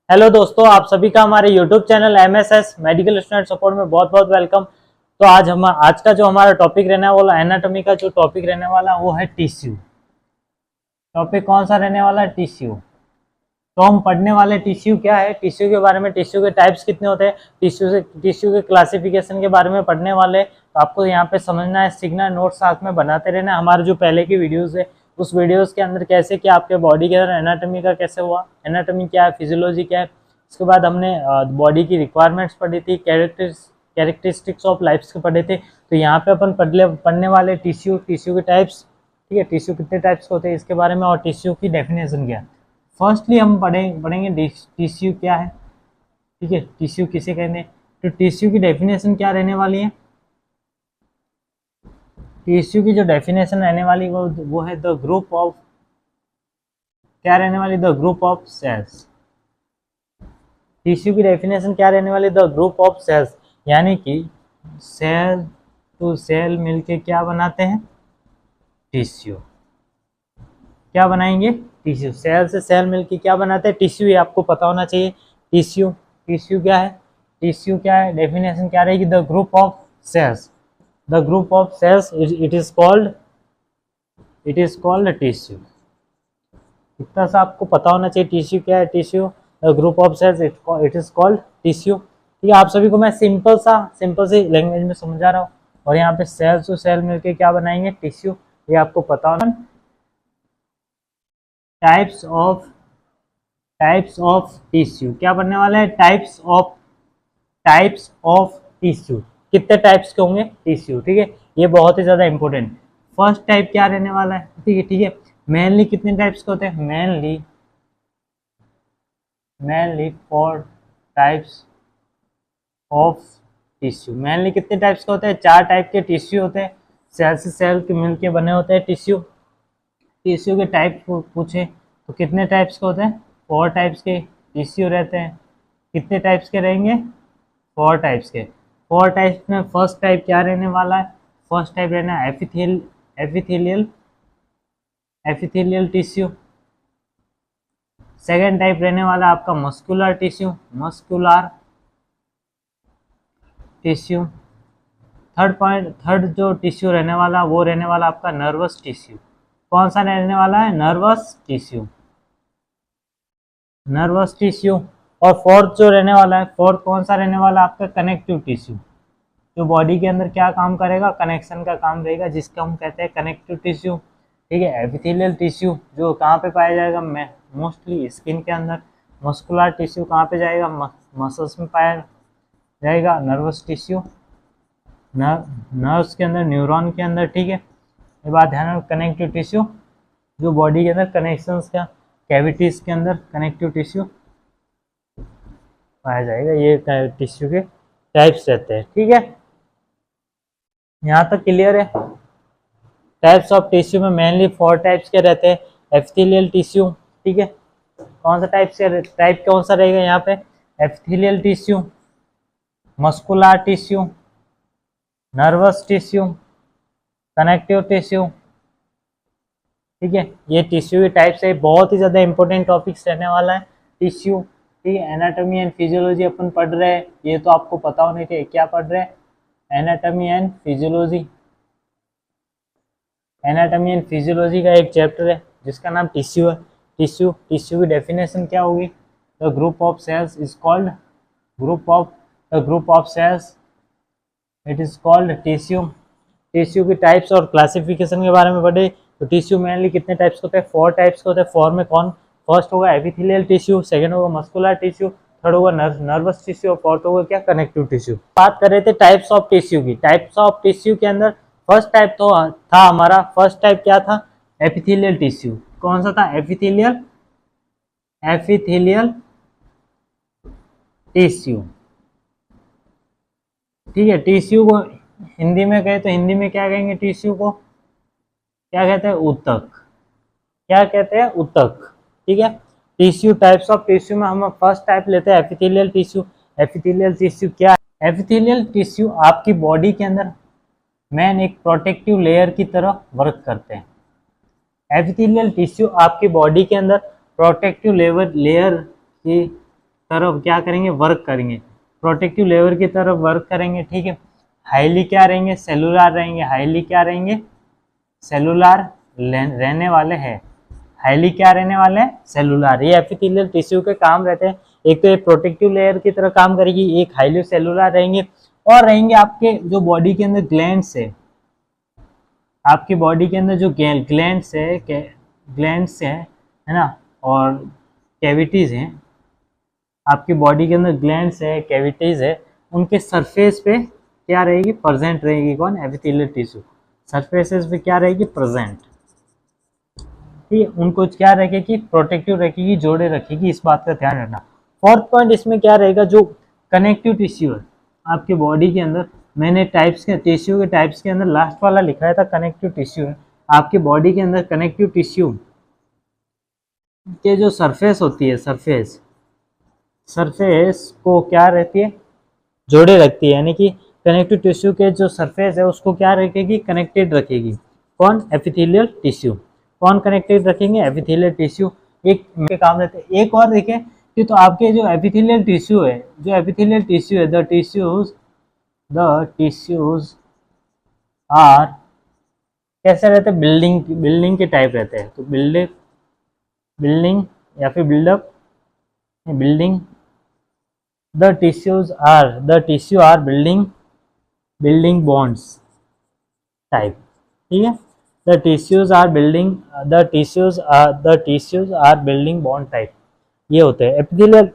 Hello दोस्तों, आप सभी का हमारे YouTube channel MSS medical student support में बहुत बहुत वेलकम। तो आज का जो हमारा टॉपिक रहने वाला एनाटॉमी का जो टॉपिक रहने वाला वो है टिश्यू। टॉपिक कौन सा रहने वाला है? टिश्यू। तो हम पढ़ने वाले टिश्यू क्या है, टिश्यू के बारे में, टिश्यू के टाइप्स कितने होते हैं, टिश्यू के क्लासिफिकेशन के बारे में पढ़ने वाले। तो आपको यहाँ पे समझना है, सीखना है, नोट्स साथ में बनाते रहना। हमारे जो पहले की वीडियोस है उस वीडियोस के अंदर कैसे क्या आपके बॉडी के अंदर एनाटॉमी का कैसे हुआ, एनाटॉमी क्या है, फिजियोलॉजी क्या है। उसके बाद हमने बॉडी की रिक्वायरमेंट्स पढ़ी थी, कैरेक्टरिस्टिक्स ऑफ लाइफ्स के पढ़े थे। तो यहाँ पे अपन पढ़ने वाले टिश्यू के टाइप्स, ठीक है, टिश्यू कितने टाइप्स के होते हैं इसके बारे में, और टिश्यू की डेफिनेशन क्या है। फर्स्टली हम पढ़ेंगे टिश्यू क्या है, ठीक है, टिश्यू किसे कहते हैं। तो टिश्यू की डेफिनेशन क्या रहने वाली है, टिश्यू की जो डेफिनेशन रहने वाली वो है द ग्रुप ऑफ, क्या रहने वाली, the group of cells. Tissue की डेफिनेशन क्या रहने वाली, द ग्रुप ऑफ सेल्स, यानी कि सेल टू सेल मिलके क्या बनाते हैं, टिश्यू। क्या बनाएंगे, टिश्यू। सेल से सेल मिलके क्या बनाते हैं, टिश्यू। ये आपको पता होना चाहिए। टिश्यू क्या है, टिश्यू क्या है, डेफिनेशन क्या रहेगी, the group of cells, the group of cells it is called tissue. इतना सा आपको पता होना चाहिए, टिश्यू क्या है, tissue, the group of cells it is called tissue. ठीक है, आप सभी को मैं सिंपल सी लैंग्वेज में समझा रहा हूँ। और यहाँ पे सेल टू सेल मिलके क्या बनाएंगे, टिश्यू। ये आपको पता होना। टाइप्स ऑफ टिश्यू क्या बनने वाला है, टाइप्स ऑफ टिश्यू। कितने टाइप्स के होंगे टिश्यू, ठीक है, ये बहुत ही ज्यादा इंपॉर्टेंट। फर्स्ट टाइप क्या रहने वाला है, ठीक है। मेनली कितने टाइप्स के होते हैं, mainly 4 types of tissue. Mainly कितने टाइप्स के होते हैं, 4 टाइप के टिश्यू होते हैं। सेल से सेल के मिलके बने होते हैं टिश्यू। टिश्यू के टाइप पूछे तो कितने टाइप्स के होते हैं, 4 टाइप्स के टिश्यू रहते हैं। कितने टाइप्स के रहेंगे, 4 टाइप्स के। 4 टाइप्स में फर्स्ट टाइप क्या रहने वाला है, फर्स्ट टाइप रहना है एपिथेलियल टिश्यू। सेकेंड टाइप रहने वाला है आपका मस्कुलर टिश्यू। थर्ड जो टिश्यू रहने वाला वो रहने वाला आपका नर्वस टिश्यू। कौन सा रहने वाला है, नर्वस टिश्यू। और फोर्थ जो रहने वाला है, फोर्थ कौन सा रहने वाला आपका, कनेक्टिव टिश्यू। जो बॉडी के अंदर क्या काम करेगा, कनेक्शन का काम रहेगा, जिसका हम कहते हैं कनेक्टिव टिश्यू। ठीक है, एपिथेलियल टिश्यू जो कहाँ पे पाया जाएगा, मोस्टली स्किन के अंदर। मस्कुलर टिश्यू कहाँ पे जाएगा, मसल्स में पाया जाएगा। नर्वस टिश्यू नर्व्स के अंदर, न्यूरॉन के अंदर, ठीक है। ये बात ध्यान रखो, कनेक्टिव टिश्यू जो बॉडी के अंदर कनेक्शंस का, कैविटीज के अंदर कनेक्टिव टिश्यू पाया जाएगा। ये टिश्यू के टाइप्स रहते हैं, ठीक है। यहाँ तक क्लियर है। टाइप्स ऑफ टिश्यू में मेनली 4 टाइप्स के रहते हैं। एपिथेलियल टिश्यू, ठीक है, कौन सा टाइप कौन सा रहेगा यहाँ पे, epithelial tissue, muscular tissue, nervous tissue, connective tissue, ठीक है। ये टिश्यू के टाइप्स है, बहुत ही ज्यादा इंपॉर्टेंट टॉपिक्स रहने वाला है टिश्यू, ठीक है। एनाटॉमी एंड फिजियोलॉजी अपन पढ़ रहे हैं, ये तो आपको पता होने चाहिए। क्या पढ़ रहे हैं, anatomy and physiology. Anatomy and physiology का एक चैप्टर है जिसका नाम टिश्यू है। टिश्यू की डेफिनेशन क्या होगी, the group of cells is called group of cells it is called tissue. Tissue की टाइप्स और क्लासिफिकेशन के बारे में पढ़े। तो टिश्यू मेनली कितने टाइप्स के होते हैं, 4 टाइप्स के होते हैं। 4 में कौन, फर्स्ट होगा एपिथेलियल टिश्यू, सेकंड होगा मस्कुलर टिश्यू, थर्ड होगा नर्वस टिश्यू, और फोर्थ होगा क्या, कनेक्टिव टिश्यू। बात कर रहे थे टाइप्स ऑफ टिश्यू की। टाइप्स ऑफ टिश्यू के अंदर फर्स्ट टाइप तो था हमारा, फर्स्ट टाइप क्या था, एपिथेलियल टिश्यू। कौन सा था, एपिथेलियल टिश्यू, ठीक है। टिश्यू को हिंदी में कहे तो हिंदी में क्या कहेंगे, टिश्यू को क्या कहते हैं, ऊतक। क्या कहते हैं, ऊतक, ठीक है। टिश्यू, टाइप्स ऑफ टिश्यू में हम फर्स्ट टाइप लेते हैं एपिथेलियल टिश्यू। एपिथेलियल टिश्यू क्या है, एपिथेलियल टिश्यू आपकी बॉडी के अंदर मेन एक प्रोटेक्टिव लेयर की तरह वर्क करते हैं। एपिथेलियल टिश्यू आपकी बॉडी के अंदर प्रोटेक्टिव लेयर की तरफ क्या करेंगे, वर्क करेंगे, प्रोटेक्टिव लेयर की तरफ वर्क करेंगे, ठीक है। हाईली क्या रहेंगे, सेलुलर रहेंगे, हाईली क्या रहेंगे, सेलुलर रहने वाले हैं, हाईली क्या रहने वाले हैं, सेलुलर। ये एपिथेलियल टिश्यू के काम रहते हैं, एक तो ये प्रोटेक्टिव लेयर की तरह काम करेगी, एक हाईली सेलुलर रहेंगे, और रहेंगे आपके जो बॉडी के अंदर ग्लैंड्स है, आपकी बॉडी के अंदर जो ग्लैंड्स है ना, और कैविटीज हैं, आपकी बॉडी के अंदर ग्लैंड्स है, कैविटीज है, उनके सरफेस पे क्या रहेगी, प्रेजेंट रहेगी कौन, एपिथेलियल टिश्यू, सरफेसेस पे क्या रहेगी, प्रेजेंट, ठीक है। उनको क्या रखेगी, प्रोटेक्टिव रखेगी, जोड़े रखेगी, इस बात का ध्यान रखना। फोर्थ पॉइंट इसमें क्या रहेगा, जो कनेक्टिव टिश्यू है आपके बॉडी के अंदर, मैंने टाइप्स के टिश्यू के टाइप्स के अंदर लास्ट वाला लिखा था कनेक्टिव टिश्यू है, आपकी बॉडी के अंदर कनेक्टिव टिश्यू के जो सरफेस होती है, सरफेस को क्या रहती है, जोड़े रखती है, यानी कि कनेक्टिव टिश्यू के जो सरफेस है उसको क्या रखेगी, कनेक्टेड रखेगी, कौन, एपिथेलियल टिश्यू। कौन कनेक्टेड रखेंगे, एपिथेलियल टिश्यू, एक के काम रहते हैं। एक और देखें कि तो आपके जो एपिथेलियल टिश्यू है, द टिश्यूज आर कैसे रहते हैं, बिल्डिंग के टाइप रहते हैं, तो बिल्डिंग या फिर building, the tissue are building bonds type, ठीक है। The tissues are building bond type, ये होते हैं एपिथेलियल।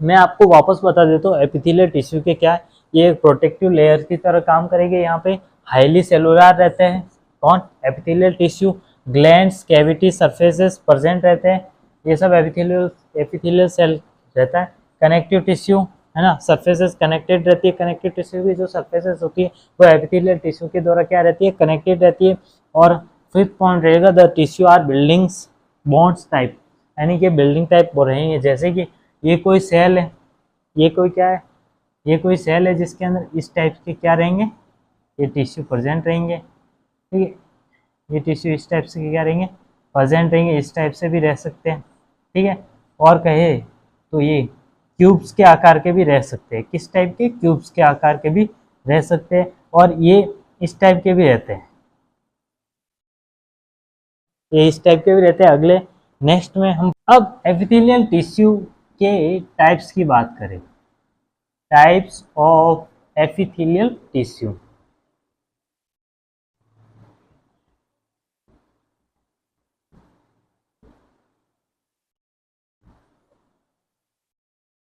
मैं आपको वापस बता देता हूँ एपिथेलियल टिश्यू के क्या है, ये एक प्रोटेक्टिव लेयर की तरह काम करेंगे, यहाँ पे हाईली सेलुलर रहते हैं, कौन, epithelial tissue, glands, cavity, surfaces present रहते हैं, ये सब एपिथेलियल सेल रहता है। कनेक्टिव टिश्यू है ना, सरफेसेस कनेक्टेड रहती है, कनेक्टिव टिश्यू की जो सरफेसेस होती है वो एपिथेलियल टिश्यू के द्वारा क्या रहती है, कनेक्टेड रहती है। और फिफ्थ पॉइंट रहेगा, the tissue are buildings bonds type, यानी कि बिल्डिंग टाइप हो रहेंगे, जैसे कि ये कोई सेल है, ये कोई क्या है, ये कोई सेल है जिसके अंदर इस टाइप के क्या रहेंगे, ये टिश्यू प्रेजेंट रहेंगे, ठीक है। ये टिश्यू इस टाइप से क्या रहेंगे, प्रेजेंट रहेंगे, इस टाइप से भी रह सकते हैं, ठीक है। और कहे तो ये क्यूब्स के आकार के भी रह सकते हैं, किस टाइप के, क्यूब्स के आकार के भी रह सकते हैं, और ये इस टाइप के भी रहते हैं, ये इस टाइप के भी रहते हैं। अगले नेक्स्ट में हम अब एपिथेलियल टिश्यू के टाइप्स की बात करें, टाइप्स ऑफ एपिथेलियल टिश्यू।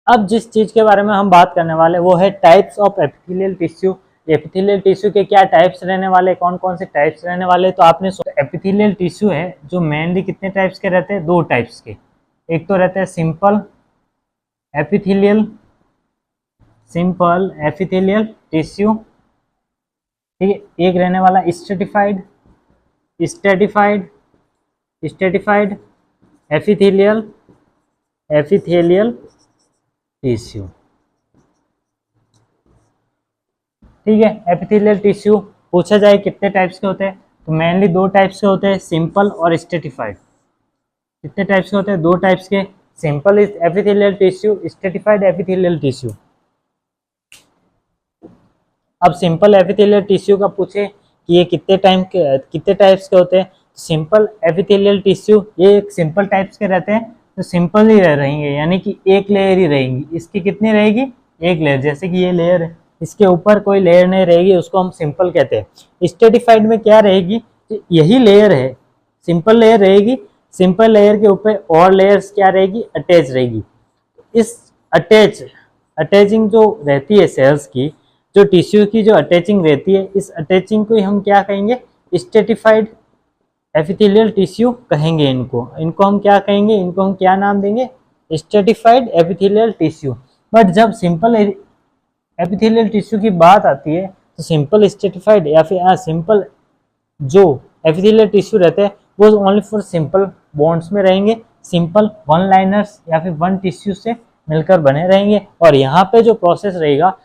अब जिस चीज के बारे में हम बात करने वाले वो है types of epithelial tissue. Epithelial tissue के क्या टाइप्स रहने वाले, कौन कौन से टाइप्स रहने वाले, तो आपने एपिथेलियल टिश्यू है जो मेनली कितने टाइप्स के रहते हैं, दो टाइप्स के। एक तो रहते हैं सिंपल एपिथेलियल टिश्यू, ठीक है। एक रहने वाला स्ट्रेटिफाइड एपिथेलियल टिश्यू, ठीक है। एपिथेलियल टिश्यू पूछा जाए कितने टाइप्स के होते हैं, तो मेनली दो टाइप्स के होते हैं, सिंपल और स्ट्रेटिफाइड। कितने टाइप्स के होते हैं, दो टाइप्स के, simple epithelial tissue, stratified epithelial tissue. अब सिंपल एपिथेलियल टिश्यू का पूछे कि ये कितने टाइप्स के होते हैं, सिंपल एपिथेलियल टिश्यू ये एक सिंपल टाइप्स के रहते हैं, तो सिंपल ही रहेंगे, यानी कि एक लेयर ही रहेंगी। इसकी कितनी रहेगी, एक लेयर, जैसे कि ये लेयर है, इसके ऊपर कोई लेयर नहीं रहेगी, उसको हम सिंपल कहते हैं। स्ट्रेटिफाइड में क्या रहेगी, यही लेयर है, सिंपल लेयर रहेगी, सिंपल लेयर के ऊपर और लेयर्स क्या रहेगी, अटैच रहेगी। इस अटैचिंग जो रहती है सेल्स की, जो टिश्यू की जो अटैचिंग रहती है, इस अटैचिंग को हम क्या कहेंगे, स्ट्रेटिफाइड एपिथेलियल टिश्यू कहेंगे। इनको हम क्या कहेंगे, इनको हम क्या नाम देंगे, स्ट्रेटिफाइड एपिथेलियल टिश्यू। बट जब सिंपल एपिथेलियल टिश्यू की बात आती है, तो सिंपल स्ट्रेटिफाइड या फिर सिंपल जो एपिथेलियल टिश्यू रहते हैं वो ओनली फॉर सिंपल बॉन्ड्स में रहेंगे, सिंपल वन लाइनर्स या फिर वन टिश्यू से मिलकर बने रहेंगे। और यहाँ पे जो प्रोसेस रहेगा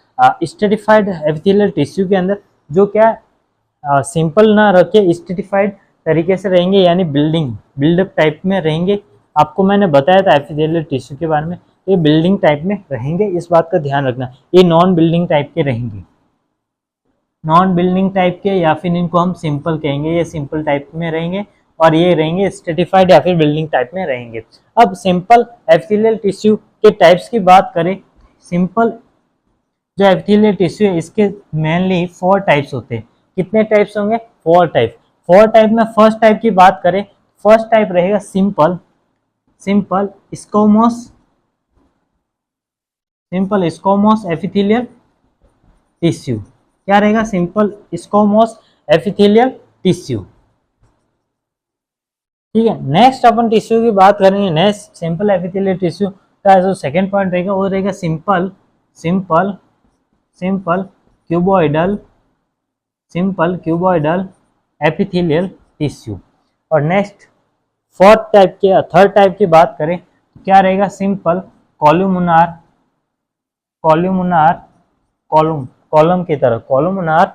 स्ट्रेटिफाइड एपिथेलियल टिश्यू के अंदर, जो क्या सिंपल ना रखे स्ट्रेटिफाइड तरीके से रहेंगे, यानी बिल्डअप टाइप में रहेंगे। आपको मैंने बताया था एपिथेलियल टिश्यू के बारे में, ये बिल्डिंग टाइप में रहेंगे, इस बात का ध्यान रखना। ये नॉन बिल्डिंग टाइप के रहेंगे, नॉन बिल्डिंग टाइप के, या फिर इनको हम सिंपल कहेंगे, ये सिंपल टाइप में रहेंगे, और ये रहेंगे स्ट्रेटिफाइड या फिर बिल्डिंग टाइप में रहेंगे। अब सिंपल एपिथेलियल टिश्यू के टाइप्स की बात करें, सिंपल जो एपिथेलियल टिश्यू है इसके मेनली 4 टाइप्स होते हैं। कितने टाइप्स होंगे? 4 टाइप। 4 टाइप में फर्स्ट टाइप की बात करें, फर्स्ट टाइप रहेगा simple squamous, simple squamous epithelial tissue. क्या रहेगा? Simple squamous epithelial tissue. ठीक है, नेक्स्ट अपन टिश्यू की बात करेंगे। नेक्स्ट सिंपल एपिथेलियल टिश्यू का जो सेकंड पॉइंट रहेगा वो रहेगा सिंपल क्यूबॉइडल एपिथेलियल टिश्यू। और नेक्स्ट फोर्थ टाइप के थर्ड टाइप की बात करें तो क्या रहेगा? सिंपल कॉलम की तरह कॉलमुनार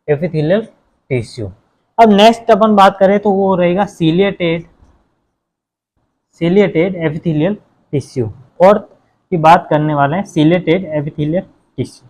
एपिथेलियल टिश्यू। अब नेक्स्ट अपन बात करें तो वो रहेगा सिलिएटेड एपिथेलियल टिश्यू। फोर्थ की बात करने वाले हैं सिलिएटेड एपिथेलियल टिश्यू।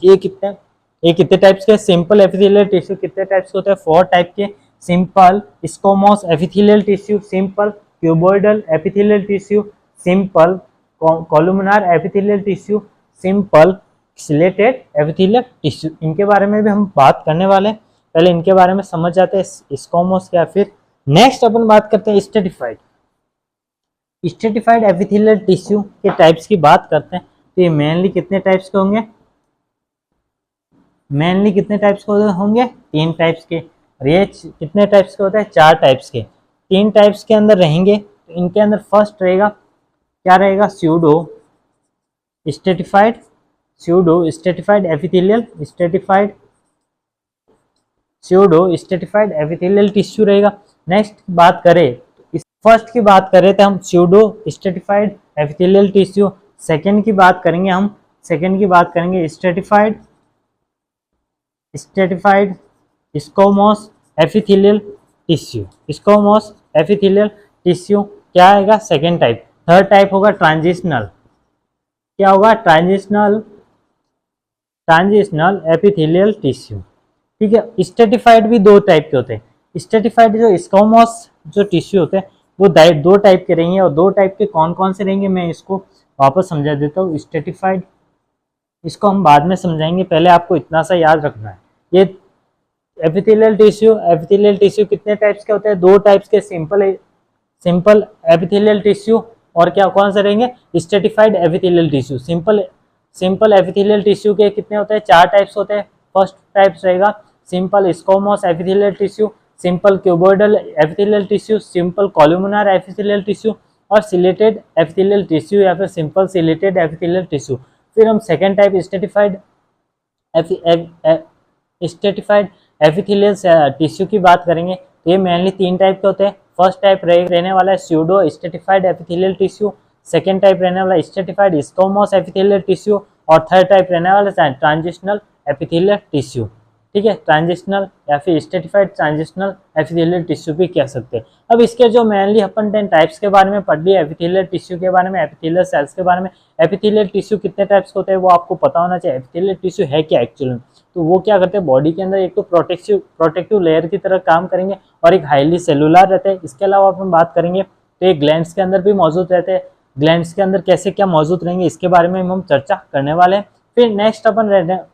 ये कितने टाइप्स के? सिंपल एपिथेलियल टिश्यू कितने टाइप्स के होते हैं? 4 टाइप के। Simple squamous epithelial tissue, simple cuboidal epithelial tissue, simple columnar epithelial tissue, simple ciliated epithelial tissue. इनके बारे में भी हम बात करने वाले हैं, पहले इनके बारे में समझ जाते हैं स्क्वैमोस क्या। फिर नेक्स्ट अपन बात करते हैं स्ट्रेटिफाइड एपिथेलियल टिश्यू के टाइप्स की बात करते हैं। तो ये मेनली कितने टाइप्स के होंगे? मेनली कितने टाइप्स के होंगे? 3 टाइप्स के। और ये कितने टाइप्स के होते हैं? 4 टाइप्स के। 3 टाइप्स के अंदर रहेंगे। तो इनके अंदर फर्स्ट रहेगा, क्या रहेगा? स्यूडो स्ट्रेटिफाइड एपिथेलियल टिश्यू रहेगा। नेक्स्ट बात करें, फर्स्ट की बात करें तो हम pseudo stratified epithelial tissue. Second की बात करेंगे स्ट्रेटिफाइड स्क्वैमोस एपिथेलियल टिश्यू। क्या आएगा? Second type. थर्ड टाइप होगा ट्रांजिशनल। क्या होगा? Transitional epithelial tissue. ठीक है, स्ट्रेटिफाइड भी 2 टाइप के होते हैं। स्ट्रेटिफाइड जो स्क्वैमोस जो टिश्यू होते हैं वो 2 टाइप के रहेंगे। और 2 टाइप के कौन कौन से रहेंगे मैं इसको वापस समझा देता हूँ। स्ट्रेटिफाइड इसको हम बाद में समझाएंगे, पहले आपको इतना सा याद रखना है। ये एपिथेलियल टिश्यू कितने टाइप्स के होते हैं? 2 टाइप्स के, सिंपल एपिथेलियल टिश्यू और क्या कौन से रहेंगे? Stratified epithelial tissue. Simple epithelial tissue के कितने होते हैं? 4 टाइप्स होते हैं। फर्स्ट टाइप्स रहेगा simple squamous epithelial tissue, simple cuboidal epithelial tissue, simple columnar epithelial tissue और सिलिएटेड एपिथेलियल टिश्यू या फिर सिंपल सिलिएटेड एपिथेलियल टिश्यू। फिर हम second type stratified epithelial tissue की बात करेंगे। तो ये मेनली 3 टाइप के होते हैं। फर्स्ट टाइप रहने वाला है pseudo stratified epithelial tissue, second type रहने वाला है स्ट्रेटिफाइड स्क्वैमोस एपिथेलियल टिश्यू और थर्ड टाइप रहने वाला है ट्रांजिशनल एपिथेलियल टिश्यू। ठीक है, ट्रांजिशनल या फिर स्ट्रेटिफाइड ट्रांजिशनल एपिथेलियल टिश्यू भी कह सकते हैं। अब इसके जो मेनली अपन 10 टाइप्स के बारे में पढ़ लिए, एपिथेलियल टिश्यू के बारे में, एपिथेलियल सेल्स के बारे में। एपिथेलियल टिश्यू कितने टाइप्स के होते हैं वो आपको पता होना चाहिए। एपिथेलियल टिश्यू है क्या एक्चुअली? तो वो क्या करते हैं, बॉडी के अंदर एक तो प्रोटेक्टिव लेयर की तरह काम करेंगे और एक हाईली सेलुलर रहते हैं। इसके अलावा अपन बात करेंगे तो एक ग्लैंड्स के अंदर भी मौजूद रहते हैं। ग्लैंड्स के अंदर कैसे क्या मौजूद रहेंगे इसके बारे में हम चर्चा करने वाले हैं। फिर नेक्स्ट अपन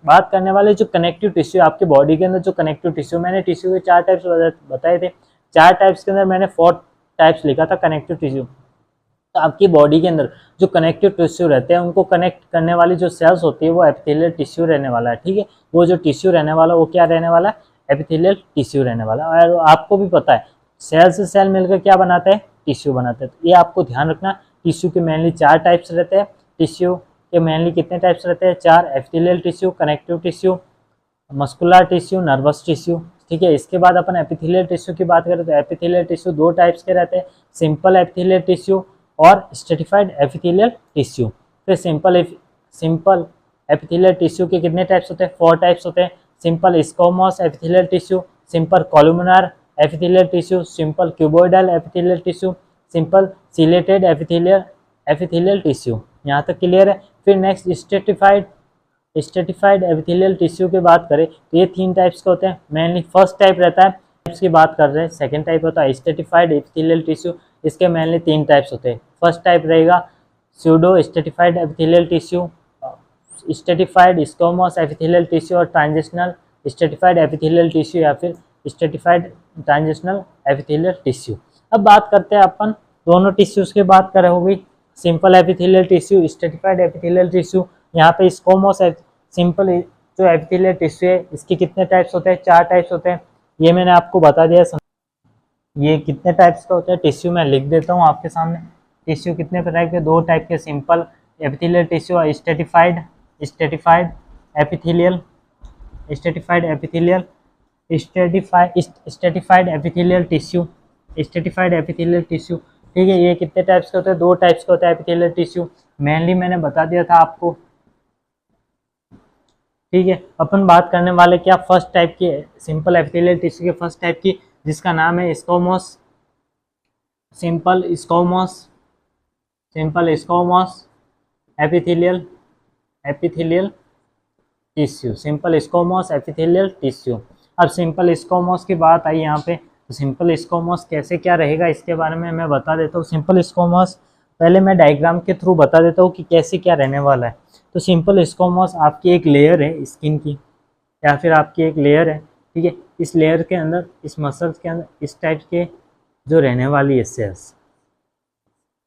बात करने वाले जो कनेक्टिव टिश्यू, आपके बॉडी के अंदर जो कनेक्टिव टिश्यू, मैंने टिश्यू के 4 टाइप्स बताए थे। 4 टाइप्स के अंदर मैंने 4 टाइप्स लिखा था कनेक्टिव टिश्यू। तो आपकी बॉडी के अंदर जो कनेक्टिव टिश्यू रहते हैं उनको कनेक्ट करने वाली जो सेल्स होती है वो एपिथेलियल टिश्यू रहने वाला है। ठीक है, वो जो टिश्यू रहने वाला वो क्या रहने वाला है? एपिथेलियल टिश्यू रहने वाला। और आपको भी पता है सेल से सेल मिलकर क्या बनाते हैं? टिश्यू बनाते हैं। तो ये आपको ध्यान रखना। टिश्यू के मेनली 4 टाइप्स रहते हैं। टिश्यू के मेनली कितने टाइप्स रहते हैं? 4। Epithelial tissue, connective tissue, muscular tissue, nervous tissue. ठीक है, इसके बाद अपन एपिथेलियल टिश्यू की बात करें तो एपिथेलियल टिश्यू 2 टाइप्स के रहते हैं, सिंपल एपिथेलियल टिश्यू और स्ट्रेटिफाइड एपिथेलियल टिश्यू। फिर सिंपल एपिथेलियल टिश्यू के कितने टाइप्स होते हैं? 4 टाइप्स होते हैं। Simple squamous epithelial tissue, simple columnar epithelial tissue, simple cuboidal epithelial tissue, simple ciliated epithelial tissue. यहाँ तक क्लियर है। फिर नेक्स्ट स्ट्रेटिफाइड एपिथेलियल टिश्यू की बात करें तो ये 3 टाइप्स के होते हैं। मेनली फर्स्ट टाइप रहता है, टाइप्स की बात कर रहे हैं। सेकंड टाइप होता है स्ट्रेटिफाइड एपिथेलियल टिश्यू, इसके मेनली 3 टाइप्स होते हैं। फर्स्ट टाइप रहेगा pseudo stratified epithelial tissue, stratified squamous epithelial tissue और ट्रांजिशनल स्ट्रेटिफाइड एपिथेलियल टिश्यू या फिर स्ट्रेटिफाइड ट्रांजिशनल एपिथेलियल टिश्यू। अब बात करते हैं अपन दोनों टिश्यूज की बात करें होगी, simple epithelial tissue, stratified epithelial tissue. यहाँ पे स्क्वैमोस सिंपल जो एपिथेलियल टिश्यू है इसके कितने टाइप्स होते हैं? 4 टाइप्स होते हैं। ये मैंने आपको बता दिया। ये कितने टाइप्स का होता है टिश्यू मैं लिख देता हूँ आपके सामने। टिश्यू कितने टाइप के? 2 टाइप के, सिंपल एपिथेलियल टिश्यू और स्ट्रेटिफाइड एपिथेलियल टिश्यू। ठीक है, ये कितने टाइप्स के होते हैं? 2 टाइप्स के होते हैं एपिथेलियल टिश्यू। मेनली मैंने बता दिया था आपको। ठीक है, अपन बात करने वाले क्या फर्स्ट टाइप की सिंपल एपिथेलियल टिश्यू के फर्स्ट टाइप की, जिसका नाम है squamous, simple squamous epithelial tissue, simple squamous epithelial tissue. अब सिंपल स्क्वैमोस की बात आई यहाँ पे, तो सिंपल स्क्वैमोस कैसे क्या रहेगा इसके बारे में मैं बता देता हूँ। सिंपल स्क्वैमोस पहले मैं डायग्राम के थ्रू बता देता हूँ कि कैसे क्या रहने वाला है। तो सिंपल स्क्वैमोस आपकी एक लेयर है स्किन की, या फिर आपकी एक लेयर है। ठीक है, इस लेयर के अंदर, इस मसल्स के अंदर इस टाइप के जो रहने वाली है सेल्स,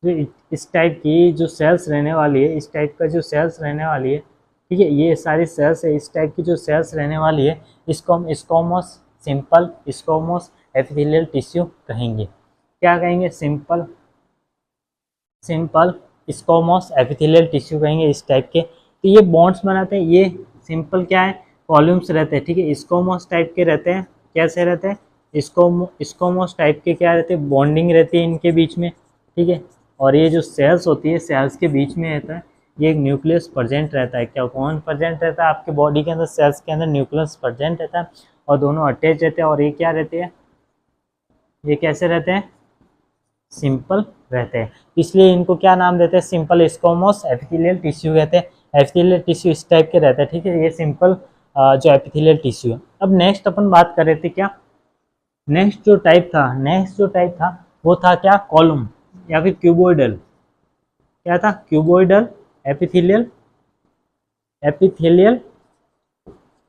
जो इस टाइप की जो सेल्स रहने वाली है, इस टाइप का जो सेल्स रहने वाली है, ठीक है, ये सारी सेल्स है, इस टाइप की जो सेल्स रहने वाली है इसको हम स्क्वैमोस, सिंपल स्क्वैमोस एपिथेलियल टिश्यू कहेंगे। क्या कहेंगे? सिंपल स्क्वैमोस एपिथेलियल टिश्यू कहेंगे इस टाइप के। तो ये बॉन्ड्स बनाते हैं, ये सिंपल क्या है? कॉलम्स रहते हैं। ठीक है, स्क्वैमोस टाइप के रहते हैं। कैसे रहते हैं? स्क्वैमोस टाइप के क्या रहते हैं? बॉन्डिंग रहती है इनके बीच में। ठीक है, और ये जो सेल्स होती है, सेल्स के बीच में रहता है ये एक न्यूक्लियस प्रेजेंट रहता है। क्या कौन प्रेजेंट रहता है? आपके बॉडी के अंदर सेल्स के अंदर न्यूक्लियस प्रेजेंट रहता है, और दोनों अटैच रहते हैं। और ये क्या रहते हैं? ये कैसे रहते हैं? सिंपल रहते हैं, इसलिए इनको क्या नाम देते हैं? सिंपल स्क्वैमोस एपिथेलियल टिश्यू कहते हैं। एपिथेलियल टिश्यू इस टाइप के रहते हैं। ठीक है, ये सिंपल जो एपिथेलियल टिश्यू है। अब नेक्स्ट अपन बात कर रहे थे क्या, नेक्स्ट जो टाइप था वो था क्या? कॉलम या फिर क्यूबोइडल। क्या था? Cuboidal epithelial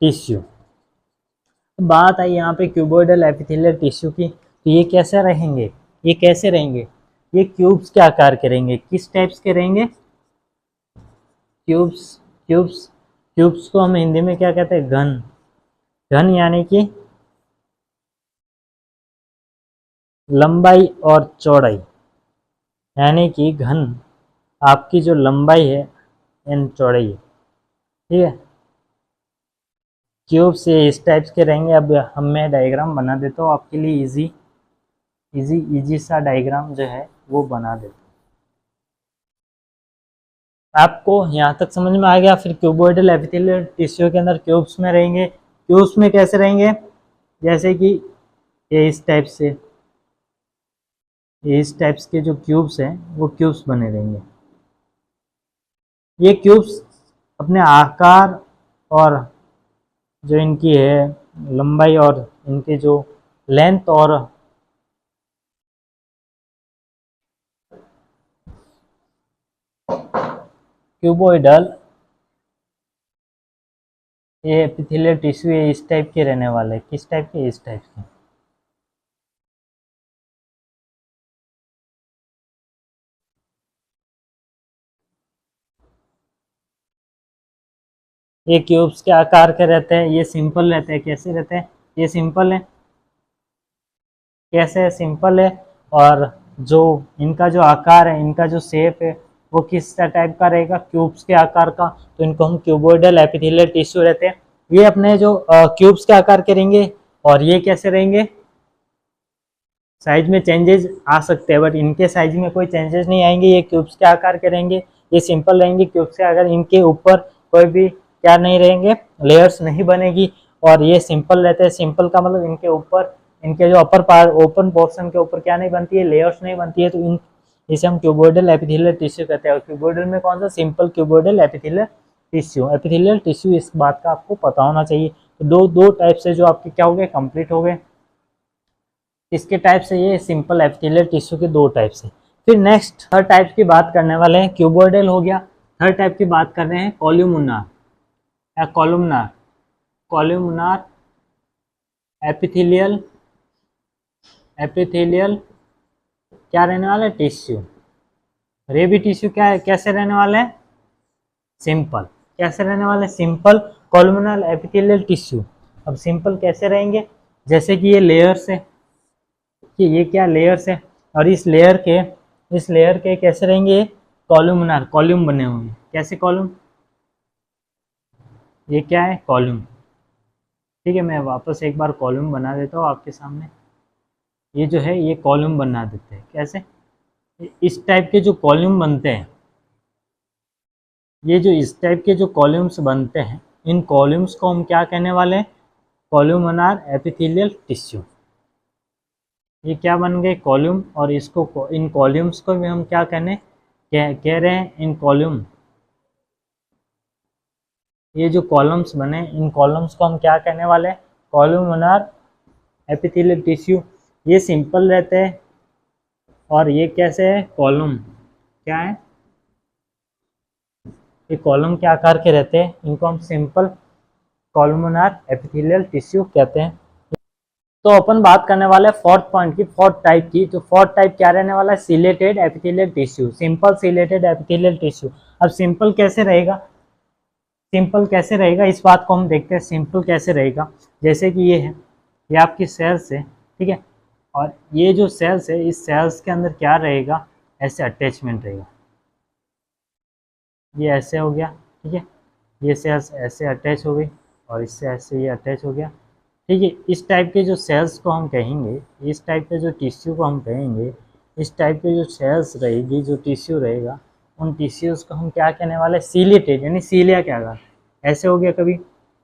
tissue. बात आई यहाँ पे क्यूबोइडल एपिथेलियल टिश्यू की, तो ये कैसे रहेंगे? ये क्यूब्स के आकार के रहेंगे। किस टाइप्स के रहेंगे? क्यूब्स को हम हिंदी में क्या कहते हैं? घन यानी कि लंबाई और चौड़ाई, यानी कि घन आपकी जो लंबाई है एंड चौड़ाई है। ठीक है, क्यूब से इस टाइप्स के रहेंगे। अब मैं डायग्राम बना देता हूँ आपके लिए, इजी सा डायग्राम जो है वो बना देता हूँ। आपको यहाँ तक समझ में आ गया? फिर क्यूबोइडल एपिथेलियल टिश्यू के अंदर क्यूब्स में रहेंगे। क्यूब्स में कैसे रहेंगे? जैसे कि ये इस टाइप्स के जो क्यूब्स हैं वो क्यूब्स बने रहेंगे। ये क्यूब्स अपने आकार और जो इनकी है लंबाई और इनके जो लेंथ और क्यूबोइडल ये एपिथेलियल टिश्यू इस टाइप के रहने वाले। किस टाइप के? इस टाइप के। ये क्यूब्स के आकार के रहते हैं, ये सिंपल रहते हैं। कैसे रहते हैं? ये सिंपल है। कैसे है? सिंपल है। और जो इनका जो आकार है, इनका जो शेप है वो किस टाइप का रहेगा? क्यूब्स के आकार का। तो इनको हम क्यूबोइडल एपिथेलियल टिश्यू रहते हैं। ये अपने जो क्यूब्स के आकार के रहेंगे। और ये कैसे रहेंगे? साइज में चेंजेस आ सकते हैं, बट इनके साइज में कोई चेंजेस नहीं आएंगे। ये क्यूब्स के आकार के रहेंगे, ये सिंपल रहेंगे क्यूब्स के आकार। इनके ऊपर कोई भी क्या नहीं रहेंगे? लेयर्स नहीं बनेगी। और ये सिंपल रहते हैं। सिंपल का मतलब इनके ऊपर, इनके जो अपर पार्ट, ओपन पोर्शन के ऊपर क्या नहीं बनती है? लेयर्स नहीं बनती है। तो इसे हम क्यूबोइडल एपिथेलियल टिश्यू कहते हैं। और क्यूबोइडल में कौन सा, simple cuboidal epithelial tissue. Epithelial tissue इस बात का आपको पता होना चाहिए। तो दो टाइप से जो आपके क्या हो गए, कंप्लीट हो गए। इसके टाइप से ये सिंपल एपिथेलियल टिश्यू के दो टाइप से। फिर नेक्स्ट थर्ड टाइप की बात करने वाले हैं। क्यूबोइडल हो गया। थर्ड टाइप की बात कर रहे हैं कॉलुमनार या कॉलुमनार। कॉलुमनार एपिथेलियल क्या रहने वाला है, टिश्यू। और ये भी टिश्यू क्या है, कैसे रहने वाले हैं, सिंपल। कैसे रहने वाले, सिंपल कॉलुमनार एपिथेलियल टिश्यू। अब सिंपल कैसे रहेंगे, जैसे कि ये लेयर्स है, कि ये क्या लेयर्स है, और इस लेयर के कैसे रहेंगे, कॉलुमनार, कॉलम बने हुए हैं। कैसे कॉलम, ये क्या है, कॉलम। ठीक है, मैं वापस एक बार कॉलम बना देता हूँ आपके सामने। ये जो है ये कॉलम बना देते हैं। कैसे, इस टाइप के जो कॉलम बनते हैं, ये जो इस टाइप के जो कॉलम्स बनते हैं, इन कॉलम्स को हम क्या कहने वाले हैं, कॉलुमनार एपिथेलियल टिश्यू। ये क्या बन गए, कॉलम। और इसको, इन कॉलम्स को भी हम क्या कह रहे हैं, इन कॉलम, ये जो कॉलम्स बने, इन कॉलम्स को हम क्या कहने वाले हैं, कॉलुमनार एपिथेलियल टिश्यू। ये सिंपल रहते हैं और ये कैसे है, कॉलम। क्या है, ये कॉलम के आकार के रहते हैं, इनको हम सिंपल कॉलुमनार एपिथेलियल टिश्यू कहते हैं। तो अपन बात करने वाले हैं फोर्थ पॉइंट की, फोर्थ टाइप की। तो फोर्थ टाइप क्या रहने वाला है, chelated epithelial tissue, simple chelated epithelial tissue. अब सिंपल कैसे रहेगा, सिंपल कैसे रहेगा, इस बात को हम देखते हैं। सिंपल कैसे रहेगा, जैसे कि ये है, ये आपकी सेल्स है, ठीक है। और ये जो सेल्स है, इस सेल्स के अंदर क्या रहेगा, ऐसे अटैचमेंट रहेगा। ये ऐसे हो गया, ठीक है। ये सेल्स ऐसे अटैच हो गई और इससे ऐसे ये अटैच हो गया, ठीक है। इस टाइप के जो सेल्स को हम कहेंगे, इस टाइप के जो टिश्यू को हम कहेंगे, इस टाइप के जो सेल्स रहेगी, जो टिश्यू रहेगा, उन टिश्यूज़ को हम क्या कहने वाले, सीलिएटेड, यानी सीलिया क्या था, ऐसे हो गया, कभी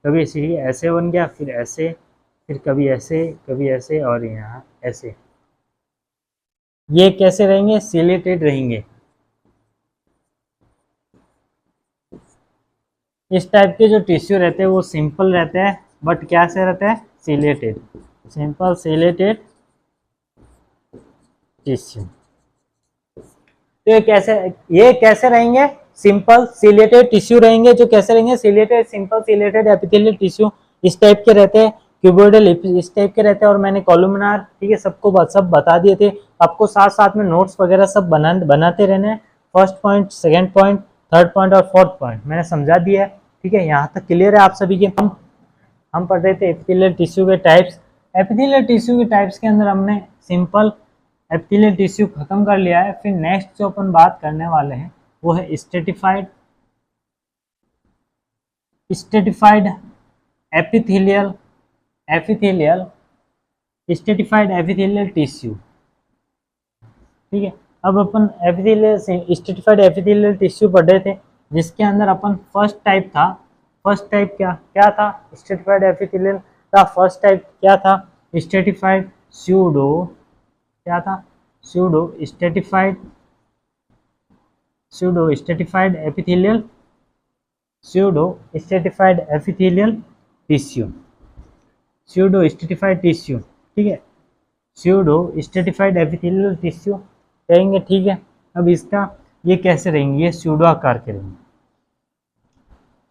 कभी सीलिया ऐसे बन गया, फिर ऐसे, फिर कभी ऐसे और यहाँ ऐसे। ये कैसे रहेंगे, सीलिएटेड रहेंगे। इस टाइप के जो टिश्यू रहते हैं वो सिंपल रहते हैं, बट क्या से रहते हैं, सीलेटेड, सिंपल सीलेटेड टिश्यू। तो ये कैसे रहेंगे, सिंपल सीलेटेड टिश्यू रहेंगे। जो कैसे रहेंगे, ciliated, simple ciliated epithelial tissue इस टाइप के रहते हैं। क्यूबोइडल इस टाइप के रहते हैं। और मैंने कॉलुमनार, ठीक है, सबको सब बता दिए थे। आपको साथ साथ में नोट्स वगैरह सब बनाते रहने हैं। First point, second point, third point और फोर्थ पॉइंट मैंने समझा दिया है, ठीक है। यहाँ तक क्लियर है आप सभी के। हम पढ़ रहे थे एपिथेलियल टिश्यू के टाइप्स। एपिथेलियल टिश्यू के टाइप्स के अंदर हमने सिंपल एपिथेलियल टिश्यू खत्म कर लिया है। फिर नेक्स्ट जो अपन बात करने वाले हैं वो है stratified epithelial stratified epithelial tissue, ठीक है। अब अपन स्ट्रेटिफाइड एपिथेलियल टिश्यू पढ़ रहे थे, जिसके अंदर अपन फर्स्ट टाइप था। फर्स्ट टाइप क्या था, स्ट्रेटिफाइड एपिथेलियल का फर्स्ट टाइप क्या था, स्ट्रेटिफाइड स्यूडो, क्या था, pseudo stratified epithelial tissue, pseudo stratified tissue, ठीक है। स्यूडो स्ट्रेटिफाइड एपिथेलियल टिश्यू कहेंगे, ठीक है। अब इसका ये कैसे रहेंगे, ये स्यूडो आकार के रहेंगे।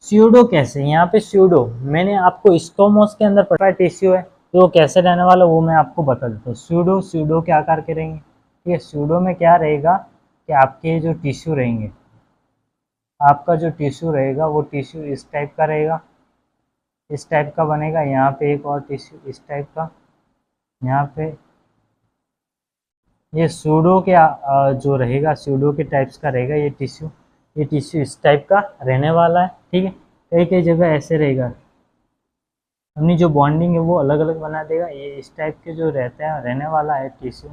स्यूडो कैसे, यहाँ पे स्यूडो मैंने आपको स्क्वामोस के अंदर पढ़ा टिश्यू है, तो वो कैसे रहने वाला वो मैं आपको बता देता हूँ। स्यूडो के आकार के रहेंगे, ठीक है। स्यूडो में क्या रहेगा कि आपके जो टिश्यू रहेंगे, आपका जो टिश्यू रहेगा वो टिश्यू इस टाइप का रहेगा, इस टाइप का बनेगा। यहाँ पे एक और टिश्यू इस टाइप का, यहाँ पे ये स्यूडो के जो रहेगा, स्यूडो के टाइप्स का रहेगा ये टिश्यू इस टाइप का रहने वाला है, ठीक है। कई कई जगह ऐसे रहेगा, अपनी जो बॉन्डिंग है वो अलग अलग बना देगा। ये इस टाइप के जो रहता है, रहने वाला है टिश्यू,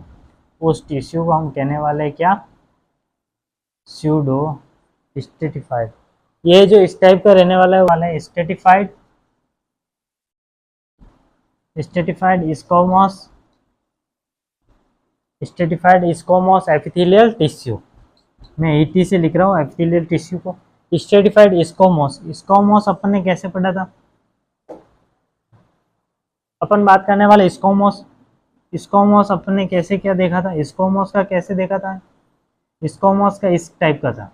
उस टिश्यू को हम कहने वाले हैं क्या, स्यूडो स्ट्रेटिफाइड। ये जो इस टाइप का रहने वाला है stratified स्क्वामोस stratified squamous epithelial tissue, मैं ईटी से लिख रहा हूँ एपिथेलियल टिश्यू को। स्ट्रेटिफाइड स्क्वामोस, स्क्वामोस अपन ने कैसे पढ़ा था, अपन बात करने वाले स्क्वामोस। स्क्वामोस अपन ने कैसे क्या देखा था, स्क्वामोस का कैसे देखा था, स्क्वामोस का इस टाइप का था,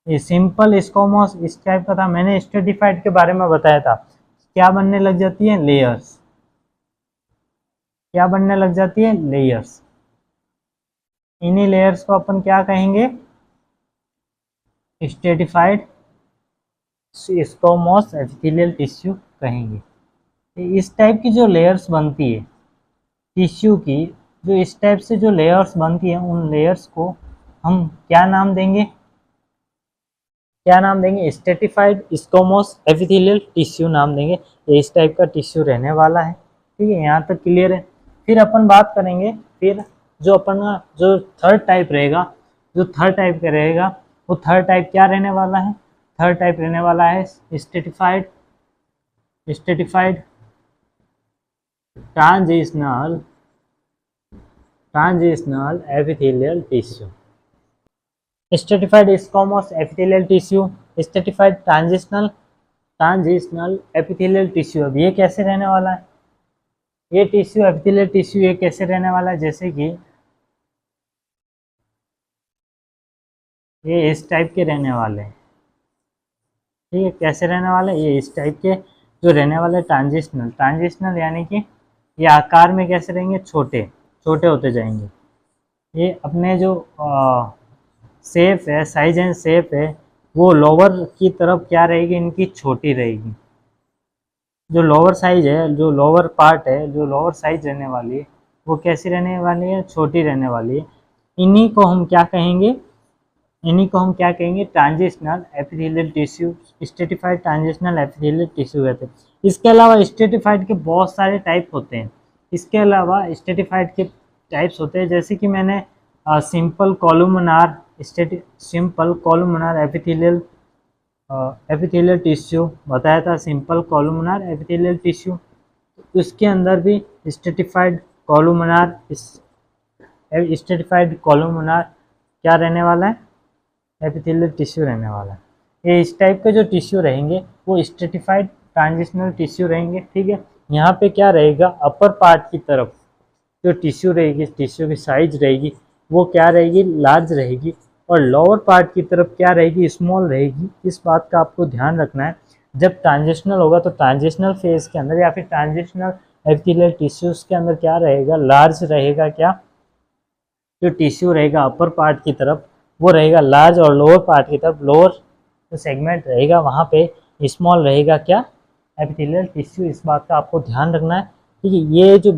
ये सिंपल स्क्वामोस इस टाइप का था। मैंने स्ट्रेटिफाइड के बारे में बताया था, क्या बनने लग जाती है, लेयर्स, क्या बनने लग जाती है, लेयर्स। इन्हीं लेयर्स को अपन क्या कहेंगे, स्ट्रेटिफाइड स्क्वामोस एपिथेलियल टिश्यू कहेंगे। इस टाइप की जो लेयर्स बनती है टिश्यू की, जो इस टाइप से जो लेयर्स बनती है, उन लेयर्स को हम क्या नाम देंगे, क्या नाम देंगे, स्ट्रेटिफाइड स्क्वामोस एपिथेलियल टिश्यू नाम देंगे। ये इस टाइप का टिश्यू रहने वाला है, ठीक है, यहाँ तक क्लियर है। फिर अपन बात करेंगे, फिर जो अपन का जो थर्ड टाइप रहेगा, जो थर्ड टाइप का रहेगा, वो थर्ड टाइप क्या रहने वाला है, थर्ड टाइप रहने वाला है stratified transitional epithelial tissue. Stratified squamous epithelial tissue, stratified transitional epithelial tissue. अब ये कैसे रहने वाला है, ये टिश्यू एपिथेलियल टिश्यू ये कैसे रहने वाला है, जैसे कि ये इस टाइप के रहने वाले हैं, ठीक है, कैसे रहने वाले, ये इस टाइप के जो रहने वाले ट्रांजिशनल यानी कि ये आकार में कैसे रहेंगे, छोटे छोटे होते जाएंगे। ये अपने जो शेप है, साइज एंड शेप है, वो लोअर की तरफ क्या रहेगी, इनकी छोटी रहेगी। जो लोअर साइज है, जो लोअर पार्ट है, जो लोअर साइज रहने वाली है, वो कैसी रहने वाली है, छोटी रहने वाली है। इन्हीं को हम क्या कहेंगे, इन्हीं को हम क्या कहेंगे, transitional epithelial tissue, stratified transitional epithelial tissue कहते हैं। इसके अलावा स्ट्रेटिफाइड के बहुत सारे टाइप होते हैं, इसके अलावा स्ट्रेटिफाइड के टाइप्स होते हैं, जैसे कि मैंने सिंपल कॉलुमनार एपिथेलियल टिश्यू बताया था, सिंपल कॉलुमनार एपिथेलियल टिश्यू। उसके अंदर भी स्ट्रेटिफाइड कॉलुमनार क्या रहने वाला है, एपिथेलियल टिश्यू रहने वाला है। ये इस टाइप के जो टिश्यू रहेंगे वो स्ट्रेटिफाइड ट्रांजिशनल टिश्यू रहेंगे, ठीक है। यहाँ पे क्या रहेगा, अपर पार्ट की तरफ जो टिश्यू रहेगी, टिश्यू की साइज रहेगी वो क्या रहेगी, लार्ज रहेगी, और लोअर पार्ट की तरफ क्या रहेगी, स्मॉल रहेगी। इस बात का आपको ध्यान रखना है। जब ट्रांजिशनल होगा तो ट्रांजिशनल फेज के अंदर या फिर ट्रांजिशनल एपिथेलियल टिश्यूज के अंदर क्या रहेगा, लार्ज रहेगा, क्या जो टिश्यू रहेगा अपर पार्ट की तरफ वो रहेगा लार्ज, और लोअर पार्ट की तरफ लोअर जो सेगमेंट रहेगा वहाँ पे स्मॉल रहेगा, क्या, एपिथेलियल टिश्यू। इस बात का आपको ध्यान रखना है, ठीक है। ये जो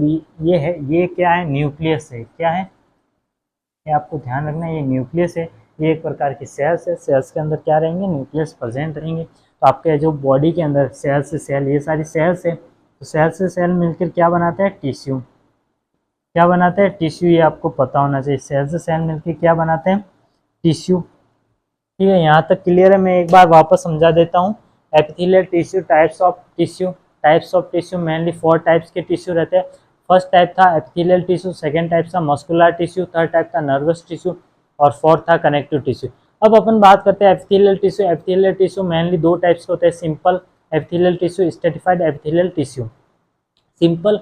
ये है, ये क्या है, न्यूक्लियस है, क्या है, ये आपको ध्यान रखना है, ये न्यूक्लियस है। ये एक प्रकार की सेल्स है, सेल्स के अंदर क्या रहेंगे, न्यूक्लियस प्रेजेंट रहेंगे। तो आपके जो बॉडी के अंदर सेल से सेल, ये सारी सेल्स है, तो सेल से सेल मिलकर क्या बनाते हैं, टिश्यू, क्या बनाते हैं, टिश्यू। ये आपको पता होना चाहिए, सेल से सेल मिलकर क्या बनाते हैं, टिश्यू, ठीक है। यहाँ तक क्लियर है। मैं एक बार वापस समझा देता हूँ। Epithelial tissue, types of tissue mainly 4 types के टिश्यू रहते हैं। फर्स्ट टाइप था एपिथेलियल टिश्यू, सेकंड टाइप था मस्कुलर टिश्यू, थर्ड टाइप था नर्वस टिश्यू, और फोर्थ था कनेक्टिव टिश्यू। अब अपन बात करते हैं epithelial tissue. Epithelial tissue mainly 2 types के होते हैं, simple epithelial tissue, stratified epithelial tissue. Simple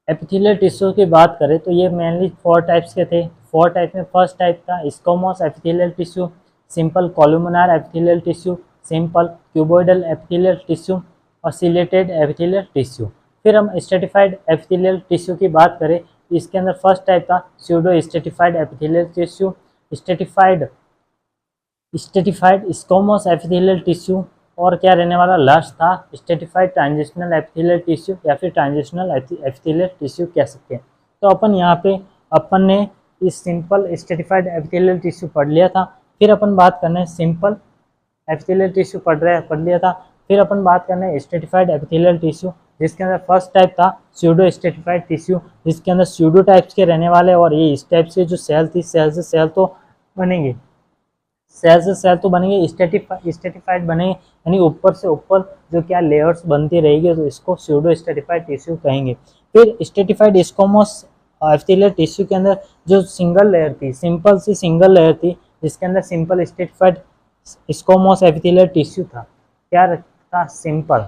epithelial tissue की बात करें तो ये मेनली 4 टाइप्स के थे। 4 टाइप में फर्स्ट टाइप था squamous epithelial tissue, simple columnar epithelial tissue, simple cuboidal epithelial tissue, और सिलेटेड एपिथेलियल टिश्यू। फिर हम स्ट्रेटिफाइड एपिथेलियल टिश्यू की बात करें, इसके अंदर फर्स्ट टाइप था pseudo stratified epithelial tissue, stratified squamous epithelial tissue, और क्या रहने वाला, लास्ट था स्ट्रेटिफाइड ट्रांजिशनल एपिथेलियल टिश्यू या फिर ट्रांजिशनल एपिथेलियल टिश्यू कह सकते हैं। तो अपन ने इस सिंपल स्ट्रेटिफाइड एपिथेलियल टिश्यू पढ़ लिया था। फिर अपन बात करने सिंपल एपिथेलियल टिश्यू पढ़ लिया था। फिर अपन बात करने स्ट्रेटिफाइड एपिथेलियल टिश्यू, जिसके अंदर फर्स्ट टाइप था स्यूडो स्ट्रेटिफाइड टिश्यू, जिसके अंदर स्यूडो टाइप्स के रहने वाले, और ये इस टाइप से जो सेल थी, सेल से सेल तो बनेंगे, स्ट्रेटिफाइड बनेंगे, यानी ऊपर से ऊपर जो क्या लेयर्स बनती रहेगी, तो इसको स्यूडो स्ट्रेटिफाइड टिश्यू कहेंगे। फिर स्ट्रेटिफाइड स्क्वामोस एपिथेलियल टिश्यू के अंदर जो सिंगल लेयर थी, सिंपल सी सिंगल लेयर थी, जिसके अंदर simple stratified squamous epithelial tissue था। क्या था? सिंपल।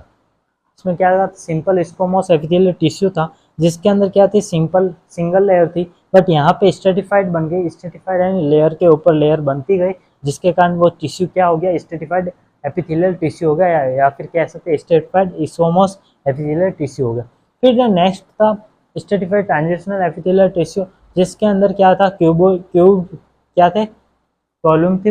इसमें क्या था? सिंपल स्क्वैमोस एपिथेलियल टिश्यू था, जिसके अंदर क्या थी? सिंपल सिंगल लेयर थी, बट यहाँ पे स्ट्रेटिफाइड बन गई। स्ट्रेटिफाइड यानी लेयर के ऊपर लेयर बनती गई, जिसके कारण वो टिश्यू क्या हो गया? स्ट्रेटिफाइड एपिथेलियल टिश्यू हो गया, या फिर कह सकते हैं स्ट्रेटिफाइड स्क्वैमोस एपिथेलियल टिश्यू हो गया। फिर जो नेक्स्ट था स्ट्रेटिफाइड ट्रांजिशनल एपिथेलियल टिश्यू, जिसके अंदर क्या था? क्यूब क्या थे? कॉलम भी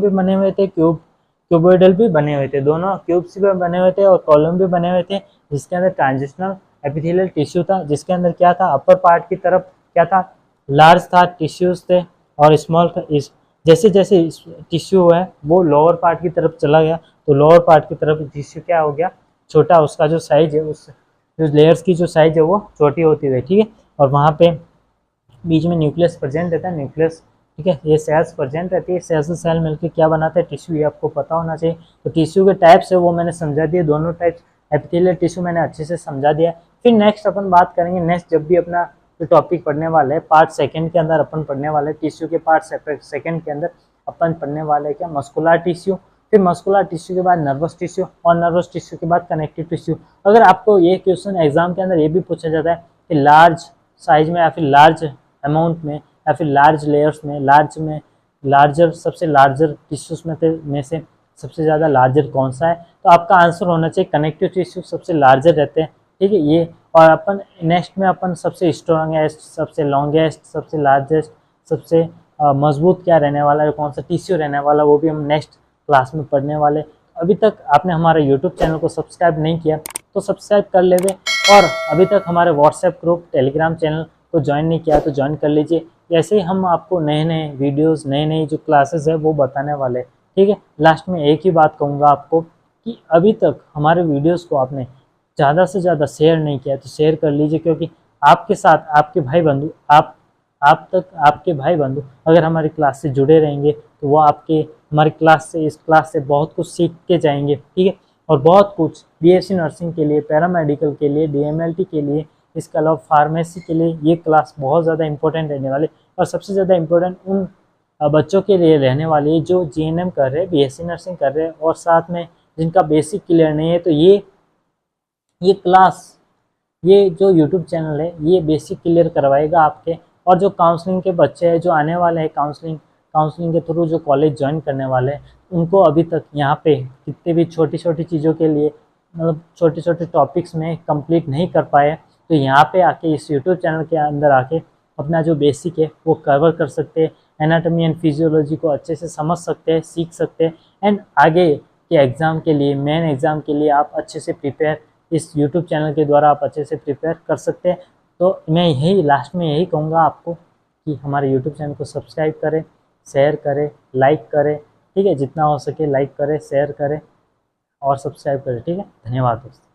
बने हुए थे, क्यूबोइडल भी बने हुए थे, दोनों क्यूब्स भी बने हुए थे और कॉलम भी बने हुए थे, जिसके अंदर ट्रांजिशनल एपिथेलियल टिश्यू था, जिसके अंदर क्या था? अपर पार्ट की तरफ क्या था? लार्ज था, टिश्यूज थे, और स्मॉल था। जैसे जैसे टिश्यू है वो लोअर पार्ट की तरफ चला गया, तो लोअर पार्ट की तरफ टिश्यू क्या हो गया? छोटा। उसका जो साइज है, उस जो लेयर्स की जो साइज है वो छोटी होती गई, ठीक है। और वहाँ पे बीच में न्यूक्लियस प्रेजेंट रहता है, न्यूक्लियस, ठीक है। ये सेल्स प्रेजेंट रहती है, सेल से सेल मिलकर क्या बनाता है? टिश्यू। ये आपको पता होना चाहिए। तो टिश्यू के टाइप्स है वो मैंने समझा दिए, दोनों टाइप्स एपिथेलियल टिश्यू मैंने अच्छे से समझा दिया। फिर नेक्स्ट अपन बात करेंगे, नेक्स्ट जब भी अपना जो टॉपिक पढ़ने वाले हैं पार्ट सेकंड के अंदर अपन पढ़ने वाले हैं टिश्यू के पार्ट सेकंड के अंदर अपन पढ़ने वाले हैं क्या? Muscular tissue. फिर मस्कुलर टिश्यू के बाद नर्वस टिश्यू, और नर्वस टिश्यू के बाद कनेक्टिव टिश्यू। अगर आपको ये क्वेश्चन एग्जाम के अंदर ये भी पूछा जाता है कि लार्ज साइज में या फिर लार्ज अमाउंट में या फिर लार्ज लेयर्स में, लार्जर सबसे लार्जर टिश्यूज में से सबसे ज़्यादा लार्जर कौन सा है? तो आपका आंसर होना चाहिए कनेक्टिव टिश्यू सबसे लार्जर रहते हैं, ठीक है। ये और अपन नेक्स्ट में अपन सबसे स्ट्रॉन्गेस्ट, सबसे लॉन्गेस्ट, सबसे लार्जेस्ट, सबसे मजबूत क्या रहने वाला है, कौन सा टिश्यू रहने वाला, वो भी हम नेक्स्ट क्लास में पढ़ने वाले। अभी तक आपने हमारे यूट्यूब चैनल को सब्सक्राइब नहीं किया तो सब्सक्राइब कर लेवे, और अभी तक हमारे व्हाट्सएप ग्रुप, टेलीग्राम चैनल को ज्वाइन नहीं किया तो ज्वाइन कर लीजिए। ऐसे ही हम आपको नए नए वीडियोस, नए नए जो क्लासेस है वो बताने वाले, ठीक है। लास्ट में एक ही बात कहूँगा आपको कि अभी तक हमारे वीडियोस को आपने ज़्यादा से ज़्यादा शेयर नहीं किया तो शेयर कर लीजिए, क्योंकि आपके साथ आपके भाई बंधु, आप तक आपके भाई बंधु अगर हमारी क्लास से जुड़े रहेंगे तो वो आपके हमारी क्लास से, इस क्लास से बहुत कुछ सीख के जाएंगे, ठीक है। और बहुत कुछ बीएससी नर्सिंग के लिए, पैरामेडिकल के लिए, डीएमएलटी के लिए, इसके अलावा फार्मेसी के लिए ये क्लास बहुत ज़्यादा इंपॉर्टेंट रहने वाले, और सबसे ज़्यादा इंपॉर्टेंट उन बच्चों के लिए रहने वाली है जो जीएनएम कर रहे हैं, बीएससी नर्सिंग कर रहे हैं, और साथ में जिनका बेसिक क्लियर नहीं है। तो ये क्लास, ये जो यूट्यूब चैनल है ये बेसिक क्लियर करवाएगा आपके। और जो काउंसलिंग के बच्चे हैं जो आने वाले हैं काउंसलिंग के थ्रू जो कॉलेज ज्वाइन करने वाले हैं, उनको अभी तक यहाँ पे कितने भी छोटी छोटी चीज़ों के लिए, मतलब छोटे छोटे टॉपिक्स में कंप्लीट नहीं कर पाए, तो यहाँ पे आके इस यूट्यूब चैनल के अंदर आके अपना जो बेसिक है वो कवर कर सकते हैं, एनाटॉमी एंड फिजियोलॉजी को अच्छे से समझ सकते हैं, सीख सकते हैं, एंड आगे के एग्ज़ाम के लिए, मेन एग्ज़ाम के लिए आप अच्छे से प्रिपेयर, इस यूट्यूब चैनल के द्वारा आप अच्छे से प्रिपेयर कर सकते हैं। तो मैं यही लास्ट में यही कहूँगा आपको कि हमारे यूट्यूब चैनल को सब्सक्राइब करें, शेयर करें, लाइक करें, ठीक है। जितना हो सके लाइक करें, शेयर करें और सब्सक्राइब करें, ठीक है। धन्यवाद दोस्तों।